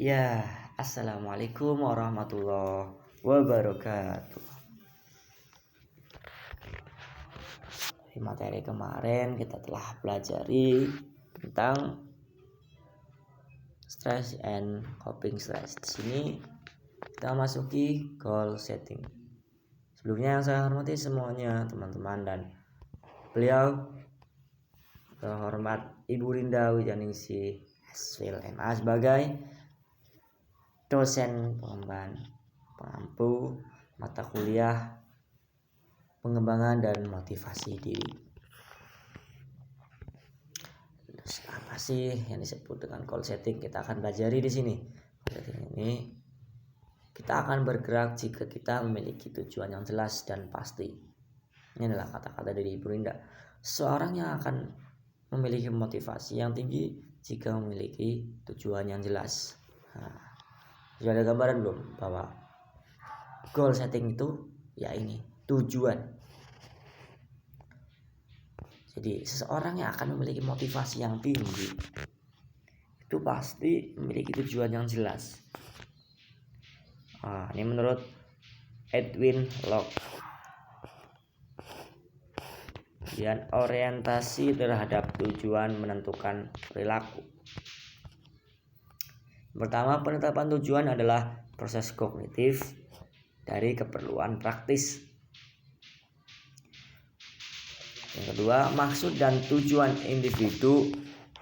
Ya, assalamualaikum warahmatullahi wabarakatuh. Di materi kemarin kita telah pelajari tentang stress and coping stress. Di sini kita masuki goal setting. Sebelumnya yang saya hormati semuanya teman-teman dan beliau terhormat Ibu Rinda Wijaningsih SPLMA sebagai dosen pengampu mata kuliah pengembangan dan motivasi diri. Terus apa sih yang disebut dengan goal setting? Kita akan pelajari di sini. Ini kita akan bergerak jika kita memiliki tujuan yang jelas dan pasti. Ini adalah kata-kata dari Ibu Rinda. Seorang yang akan memiliki motivasi yang tinggi jika memiliki tujuan yang jelas. Sudah ada gambaran belum bahwa goal setting itu ya ini tujuan. Jadi seseorang yang akan memiliki motivasi yang tinggi itu pasti memiliki tujuan yang jelas. Ini menurut Edwin Locke. Dan orientasi terhadap tujuan menentukan perilaku. Pertama, penetapan tujuan adalah proses kognitif dari keperluan praktis. Yang kedua, maksud dan tujuan individu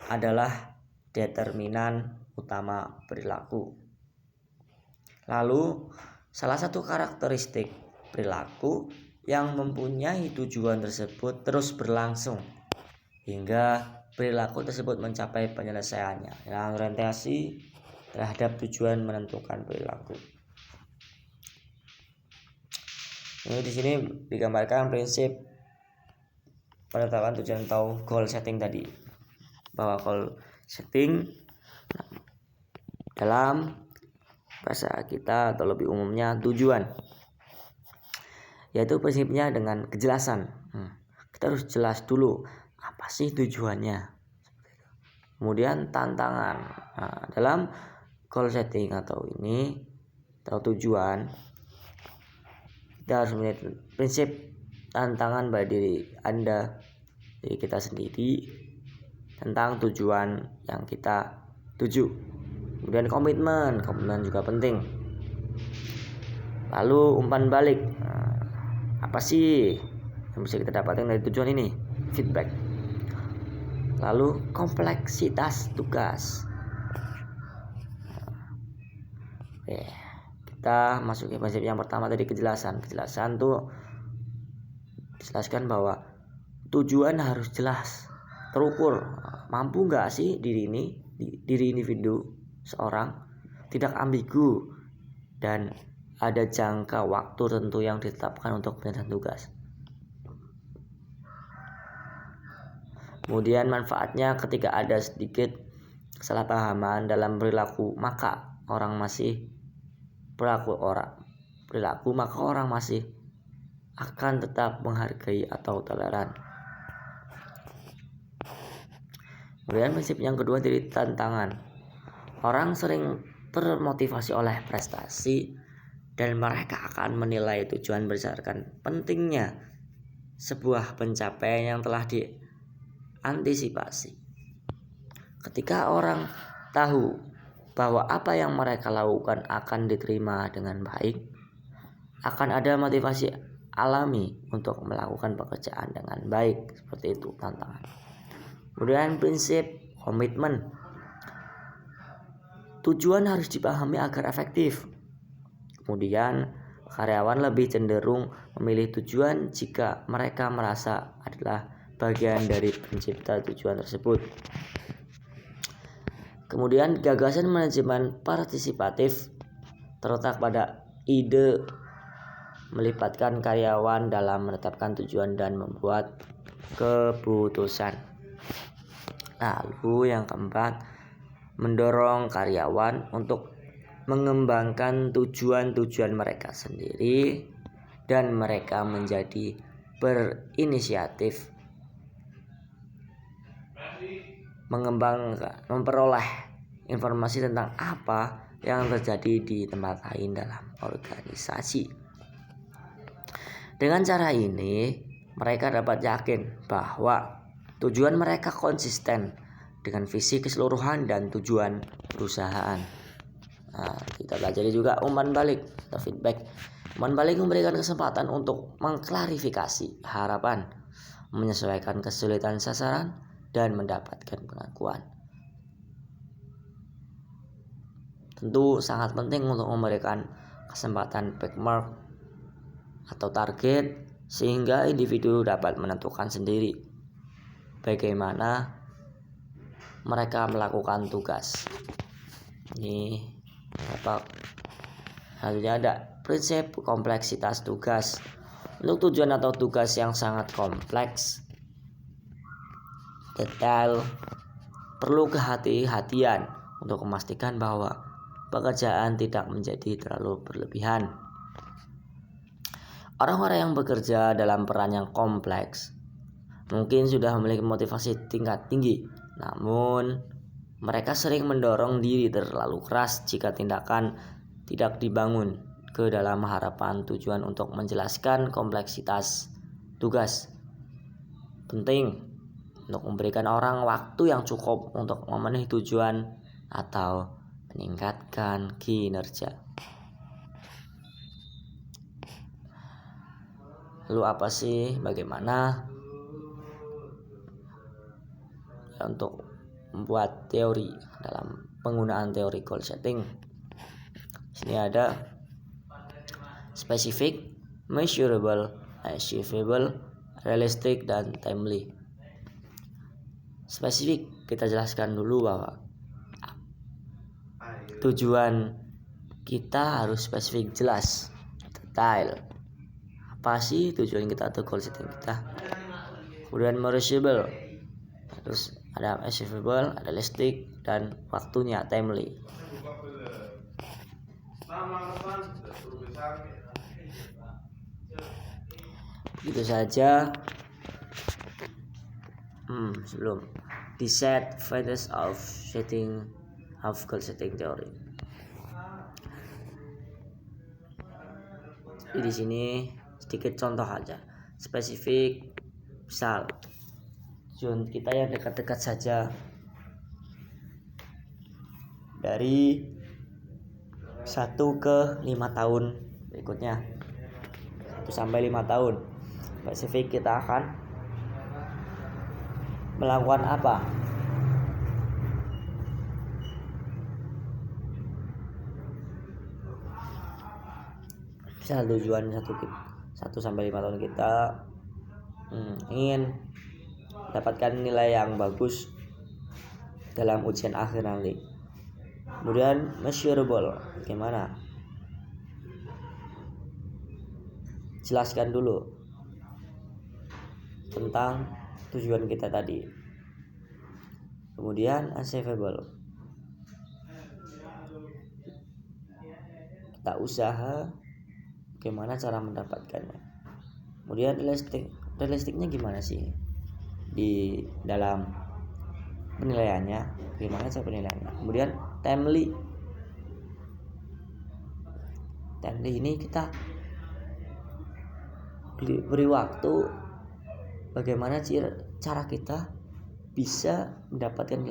adalah determinan utama perilaku. Lalu, salah satu karakteristik perilaku yang mempunyai tujuan tersebut terus berlangsung hingga perilaku tersebut mencapai penyelesaiannya. Yang orientasi terhadap tujuan menentukan perilaku. Ini di sini digambarkan prinsip penetapan tujuan atau goal setting tadi. Bahwa goal setting dalam bahasa kita atau lebih umumnya tujuan. Yaitu prinsipnya dengan kejelasan. Kita harus jelas dulu apa sih tujuannya. Kemudian tantangan. Dalam goal setting atau tujuan, kita harus memiliki prinsip tantangan pada diri Anda, diri kita sendiri tentang tujuan yang kita tuju. Kemudian komitmen juga penting. Lalu umpan balik, apa sih yang bisa kita dapatkan dari tujuan ini? Feedback. Lalu kompleksitas tugas. Kita masuk ke prinsip yang pertama tadi, kejelasan. Kejelasan tuh dijelaskan bahwa tujuan harus jelas, terukur. Mampu nggak sih diri individu seorang, tidak ambigu, dan ada jangka waktu tertentu yang ditetapkan untuk penyelesaian tugas. Kemudian manfaatnya ketika ada sedikit kesalahpahaman dalam perilaku, maka orang masih akan tetap menghargai atau toleran. Kemudian prinsip yang kedua dari tantangan. Orang sering termotivasi oleh prestasi dan mereka akan menilai tujuan berdasarkan pentingnya sebuah pencapaian yang telah diantisipasi. Ketika orang tahu bahwa apa yang mereka lakukan akan diterima dengan baik, akan ada motivasi alami untuk melakukan pekerjaan dengan baik. Seperti itu tantangan. Kemudian prinsip komitmen. Tujuan harus dipahami agar efektif. Kemudian karyawan lebih cenderung memilih tujuan jika mereka merasa adalah bagian dari pencipta tujuan tersebut. Kemudian gagasan manajemen partisipatif terletak pada ide melibatkan karyawan dalam menetapkan tujuan dan membuat keputusan. Lalu yang keempat, mendorong karyawan untuk mengembangkan tujuan-tujuan mereka sendiri dan mereka menjadi berinisiatif memperoleh informasi tentang apa yang terjadi di tempat lain dalam organisasi. Dengan cara ini, mereka dapat yakin bahwa tujuan mereka konsisten dengan visi keseluruhan dan tujuan perusahaan. Nah, kita pelajari juga umpan balik atau feedback. Umpan balik memberikan kesempatan untuk mengklarifikasi harapan, menyesuaikan kesulitan sasaran, dan mendapatkan pengakuan. Tentu sangat penting untuk memberikan kesempatan benchmark atau target sehingga individu dapat menentukan sendiri bagaimana mereka melakukan tugas. Ini selanjutnya ada prinsip kompleksitas tugas. Untuk tujuan atau tugas yang sangat kompleks, detail, perlu kehati-hatian untuk memastikan bahwa pekerjaan tidak menjadi terlalu berlebihan. Orang-orang yang bekerja dalam peran yang kompleks mungkin sudah memiliki motivasi tingkat tinggi, namun mereka sering mendorong diri terlalu keras jika tindakan tidak dibangun ke dalam harapan tujuan untuk menjelaskan kompleksitas tugas. Penting untuk memberikan orang waktu yang cukup untuk memenuhi tujuan atau meningkatkan kinerja. Lalu apa sih, bagaimana untuk membuat teori dalam penggunaan teori goal setting? Sini ada specific, measurable, achievable, realistic, dan timely. Spesifik, kita jelaskan dulu bahwa tujuan kita harus spesifik, jelas, detail. Apa sih tujuan kita atau goal setting kita? Kemudian measurable, terus ada achievable, ada realistic, dan waktunya timely. Begitu saja. Sebelum di set phases of setting of goal setting theory. Jadi di sini sedikit contoh aja. Spesifik, misal tujuan kita yang dekat-dekat saja, dari 1 ke 5 tahun berikutnya, 1 sampai 5 tahun. Spesifik, kita akan melakukan apa? Misal tujuan 1 sampai 5 tahun kita ingin mendapatkan nilai yang bagus dalam ujian akhir nanti. Kemudian measurable, bagaimana? Jelaskan dulu tentang tujuan kita tadi. Kemudian achievable, kita usaha bagaimana cara mendapatkannya. Kemudian realistiknya gimana sih di dalam penilaiannya, bagaimana cara penilaiannya. Kemudian timely ini kita beri waktu bagaimana cara kita bisa mendapatkan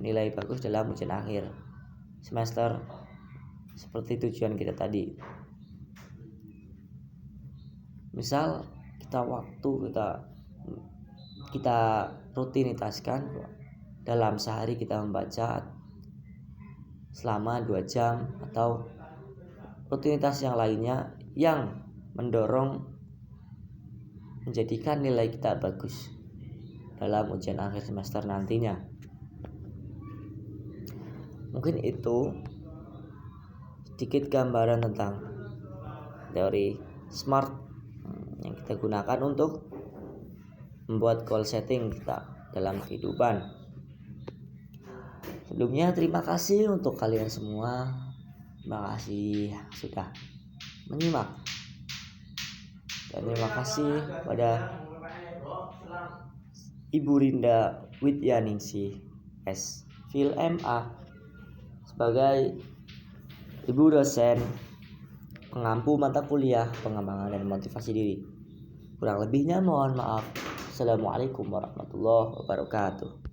nilai bagus dalam ujian akhir semester seperti tujuan kita tadi. Misal kita rutinitaskan dalam sehari kita membaca selama 2 jam atau rutinitas yang lainnya yang mendorong menjadikan nilai kita bagus dalam ujian akhir semester nantinya. Mungkin itu sedikit gambaran tentang teori SMART yang kita gunakan untuk membuat goal setting kita dalam kehidupan. Sebelumnya terima kasih untuk kalian semua. Terima kasih sudah menyimak. Dan terima kasih pada Ibu Rinda Widyaningsih SV. Fil MA sebagai ibu dosen pengampu mata kuliah pengembangan dan motivasi diri. Kurang lebihnya mohon maaf. Assalamualaikum warahmatullahi wabarakatuh.